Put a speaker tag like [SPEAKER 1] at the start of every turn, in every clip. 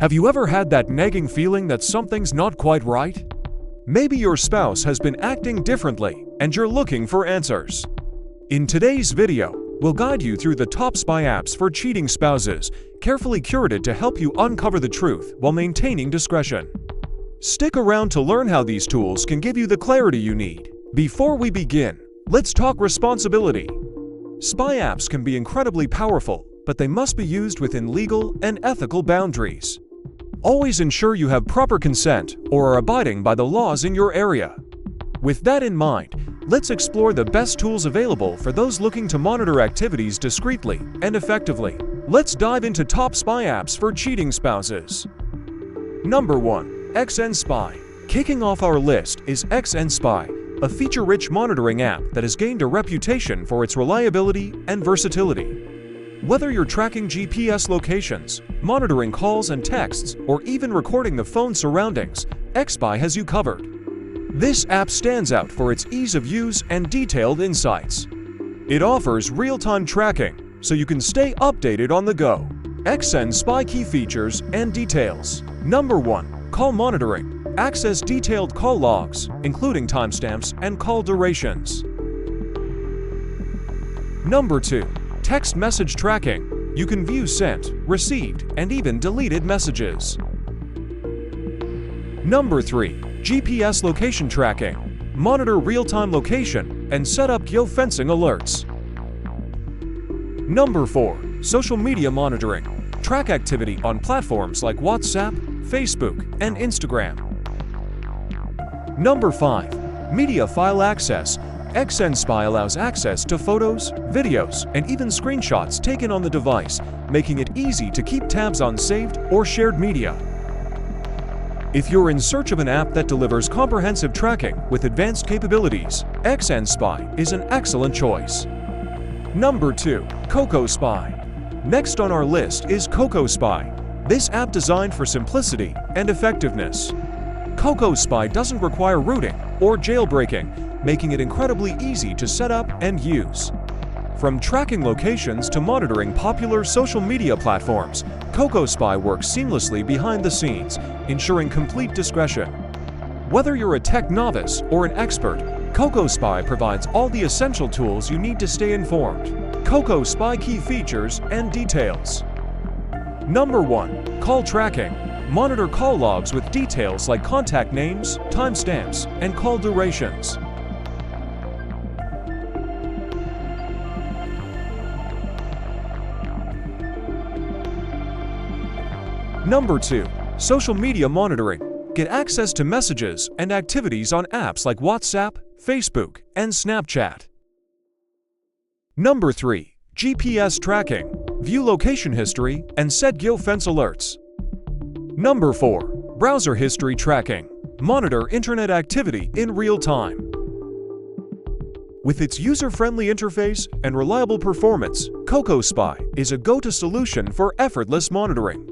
[SPEAKER 1] Have you ever had that nagging feeling that something's not quite right? Maybe your spouse has been acting differently and you're looking for answers. In today's video, we'll guide you through the top spy apps for cheating spouses, carefully curated to help you uncover the truth while maintaining discretion. Stick around to learn how these tools can give you the clarity you need. Before we begin, let's talk responsibility. Spy apps can be incredibly powerful, but they must be used within legal and ethical boundaries. Always ensure you have proper consent or are abiding by the laws in your area. With that in mind, let's explore the best tools available for those looking to monitor activities discreetly and effectively. Let's dive into top spy apps for cheating spouses. Number 1. XnSpy. Kicking off our list is XnSpy, a feature-rich monitoring app that has gained a reputation for its reliability and versatility. Whether you're tracking GPS locations, monitoring calls and texts, or even recording the phone's surroundings, XnSpy has you covered. This app stands out for its ease of use and detailed insights. It offers real-time tracking, so you can stay updated on the go. XnSpy key features and details. Number 1. Call monitoring. Access detailed call logs, including timestamps and call durations. Number 2. Text message tracking. You can view sent, received, and even deleted messages. Number 3. GPS location tracking. Monitor real-time location and set up geofencing alerts. Number 4. Social media monitoring. Track activity on platforms like WhatsApp, Facebook, and Instagram. Number 5. Media file access. XnSpy allows access to photos, videos, and even screenshots taken on the device, making it easy to keep tabs on saved or shared media. If you're in search of an app that delivers comprehensive tracking with advanced capabilities, XnSpy is an excellent choice. Number 2. CocoSpy. Next on our list is CocoSpy. This app designed for simplicity and effectiveness. CocoSpy doesn't require rooting or jailbreaking, making it incredibly easy to set up and use. From tracking locations to monitoring popular social media platforms, CocoSpy works seamlessly behind the scenes, ensuring complete discretion. Whether you're a tech novice or an expert, CocoSpy provides all the essential tools you need to stay informed. CocoSpy key features and details. Number 1. Call tracking. Monitor call logs with details like contact names, timestamps, and call durations. Number 2. Social media monitoring. Get access to messages and activities on apps like WhatsApp, Facebook, and Snapchat. Number 3. GPS tracking. View location history and set geofence alerts. Number 4. Browser history tracking. Monitor internet activity in real time. With its user-friendly interface and reliable performance, CocoSpy is a go-to solution for effortless monitoring.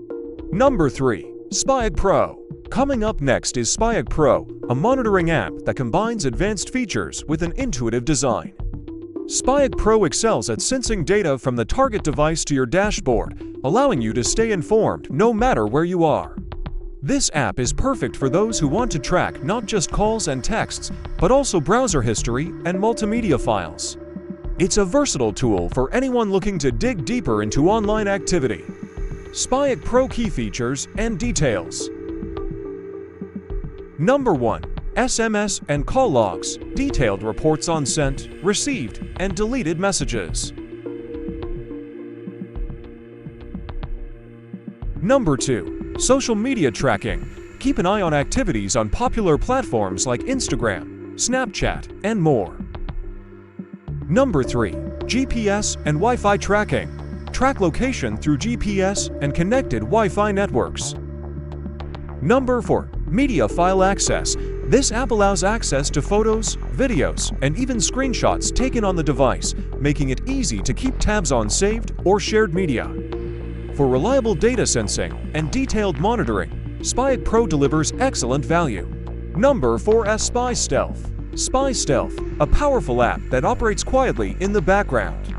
[SPEAKER 1] Number 3. Spyic Pro. Coming up next is Spyic Pro, a monitoring app that combines advanced features with an intuitive design. Spyic Pro excels at sensing data from the target device to your dashboard, allowing you to stay informed no matter where you are. This app is perfect for those who want to track not just calls and texts, but also browser history and multimedia files. It's a versatile tool for anyone looking to dig deeper into online activity. Spyic Pro key features and details. Number 1. SMS and call logs. Detailed reports on sent, received, and deleted messages. Number 2. Social media tracking. Keep an eye on activities on popular platforms like Instagram, Snapchat, and more. Number 3. GPS and Wi-Fi tracking. Track location through GPS and connected Wi-Fi networks. Number 4. Media file access. This app allows access to photos, videos, and even screenshots taken on the device, making it easy to keep tabs on saved or shared media. For reliable data sensing and detailed monitoring, Spyic Pro delivers excellent value. Number 4. Spystealth. Spystealth, a powerful app that operates quietly in the background.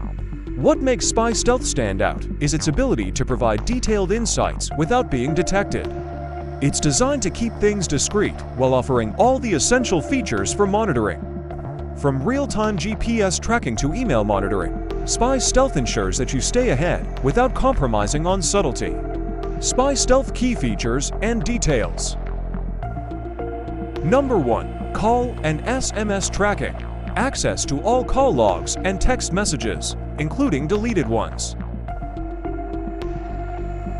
[SPEAKER 1] What makes Spystealth stand out is its ability to provide detailed insights without being detected. It's designed to keep things discreet while offering all the essential features for monitoring. From real-time GPS tracking to email monitoring, Spystealth ensures that you stay ahead without compromising on subtlety. Spystealth key features and details. Number 1. Call and SMS tracking. Access to all call logs and text messages, including deleted ones.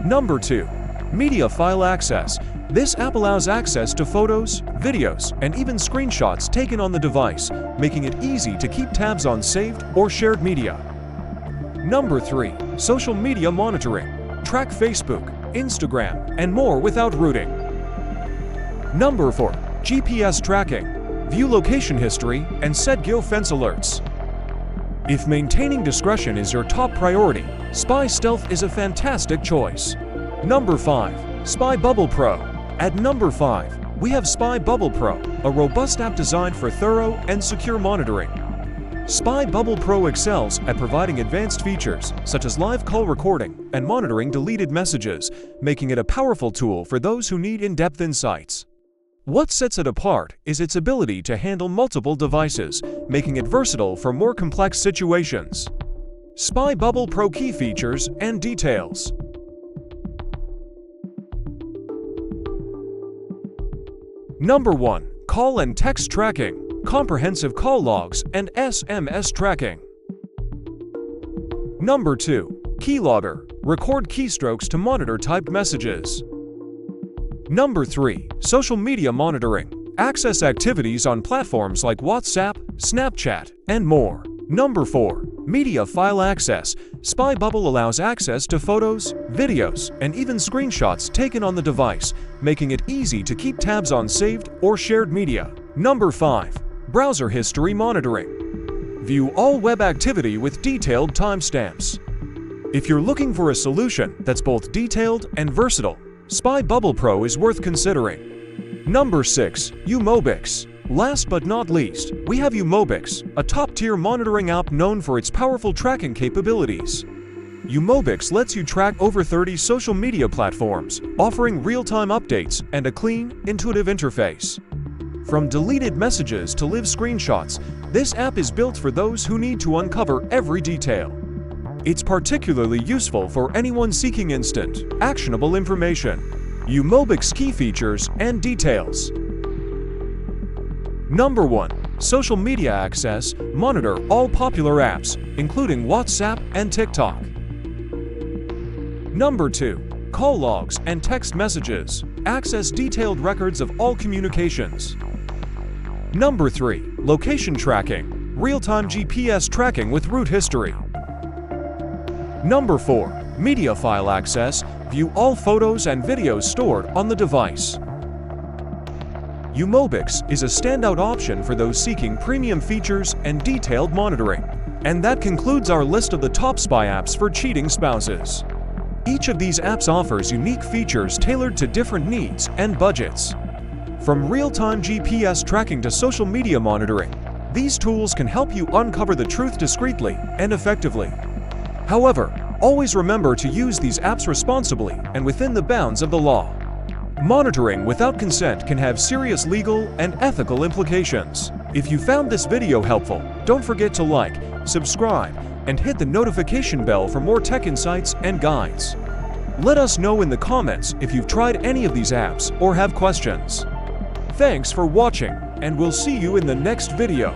[SPEAKER 1] Number 2. Media file access. This app allows access to photos, videos, and even screenshots taken on the device, making it easy to keep tabs on saved or shared media. Number 3. Social media monitoring. Track Facebook, Instagram, and more without rooting. Number 4. GPS tracking. View location history and set geofence alerts. If maintaining discretion is your top priority, Spystealth is a fantastic choice. Number 5. Spybubblepro. At number 5, we have Spybubblepro, a robust app designed for thorough and secure monitoring. Spybubblepro excels at providing advanced features such as live call recording and monitoring deleted messages, making it a powerful tool for those who need in-depth insights. What sets it apart is its ability to handle multiple devices, making it versatile for more complex situations. Spybubblepro key features and details. Number 1. Call and text tracking. Comprehensive call logs and SMS tracking. Number 2. Keylogger. Record keystrokes to monitor typed messages. Number 3. Social media monitoring. Access activities on platforms like WhatsApp, Snapchat, and more. Number 4. Media file access. Spybubble allows access to photos, videos, and even screenshots taken on the device, making it easy to keep tabs on saved or shared media. Number 5. Browser history monitoring. View all web activity with detailed timestamps. If you're looking for a solution that's both detailed and versatile, Spybubblepro is worth considering. Number 6. Umobix. Last but not least, we have Umobix, a top-tier monitoring app known for its powerful tracking capabilities. Umobix lets you track over 30 social media platforms, offering real-time updates and a clean, intuitive interface. From deleted messages to live screenshots, this app is built for those who need to uncover every detail. It's particularly useful for anyone seeking instant, actionable information. Umobix key features and details. Number 1. Social media access. Monitor all popular apps, including WhatsApp and TikTok. Number 2. Call logs and text messages. Access detailed records of all communications. Number 3. Location tracking. Real-time GPS tracking with route history. Number 4. Media file access. View all photos and videos stored on the device. Umobix is a standout option for those seeking premium features and detailed monitoring. And that concludes our list of the top spy apps for cheating spouses. Each of these apps offers unique features tailored to different needs and budgets. From real-time GPS tracking to social media monitoring, these tools can help you uncover the truth discreetly and effectively. However, always remember to use these apps responsibly and within the bounds of the law. Monitoring without consent can have serious legal and ethical implications. If you found this video helpful, don't forget to like, subscribe, and hit the notification bell for more tech insights and guides. Let us know in the comments if you've tried any of these apps or have questions. Thanks for watching, and we'll see you in the next video.